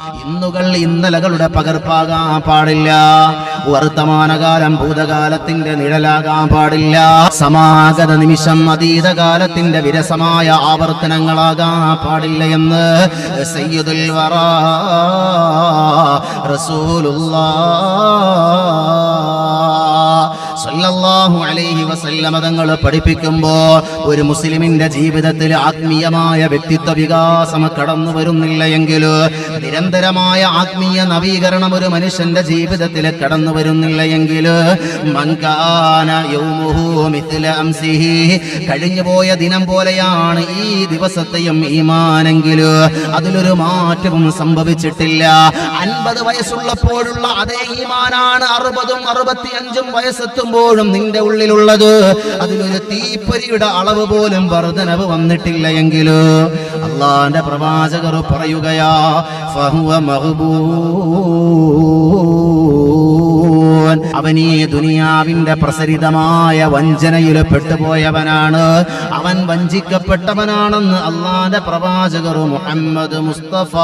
ഇന്നുകൾ ഇന്നലകളുടെ പകർപ്പാകാൻ പാടില്ല. വർത്തമാനകാലം ഭൂതകാലത്തിന്റെ നിഴലാകാൻ പാടില്ല. സമാഗത നിമിഷം അതീതകാലത്തിന്റെ വിരസമായ ആവർത്തനങ്ങളാകാൻ പാടില്ല എന്ന് സയ്യിദുൽ വറാ സല്ലല്ലാഹു അലൈഹി വസല്ലം തങ്ങൾ പഠിപ്പിക്കുമ്പോൾ ഒരു മുസ്ലിമിന്റെ ജീവിതത്തിൽ ആത്മീയമായ വ്യക്തിത്വ വികാസം കടന്നു വരുന്നില്ല എങ്കിൽ, നിരന്തരമായ ആത്മീയ നവീകരണം ഒരു മനുഷ്യന്റെ ജീവിതത്തിൽ കടന്നു വരുന്നില്ല എങ്കിൽ, മൻകാന യൗമുഹു മിത്ല അംസിഹി, കഴിഞ്ഞുപോയ ദിനം പോലെയാണ് ഈ ദിവസത്തെയും ഈമാനെങ്കിൽ അതിലൊരു മാറ്റവും സംഭവിച്ചിട്ടില്ല. 50 വയസ്സുള്ളപ്പോഴുള്ള അതേ ഈമാനാണ് 60ഉം 65ഉം വയസ്സെത്തുമ്പോഴും നിന്റെ ഉള്ളിലുള്ളത്. അതിലൊരു തീപ്പൊരിയുടെ അളവ് പോലും വർധനവ് വന്നിട്ടില്ല എങ്കിൽ അള്ളാന്റെ പ്രവാചകർ പറയുകയാ, ഫഹുവ മഗ്ബൂൻ, അവൻ ഈ ദുനിയാവിന്റെ പ്രസരിതമായ വഞ്ചനയിൽ പെട്ടുപോയവനാണ്, അവൻ വഞ്ചിക്കപ്പെട്ടവനാണെന്ന് അള്ളാന്റെ പ്രവാചകർ മുഹമ്മദ് മുസ്തഫ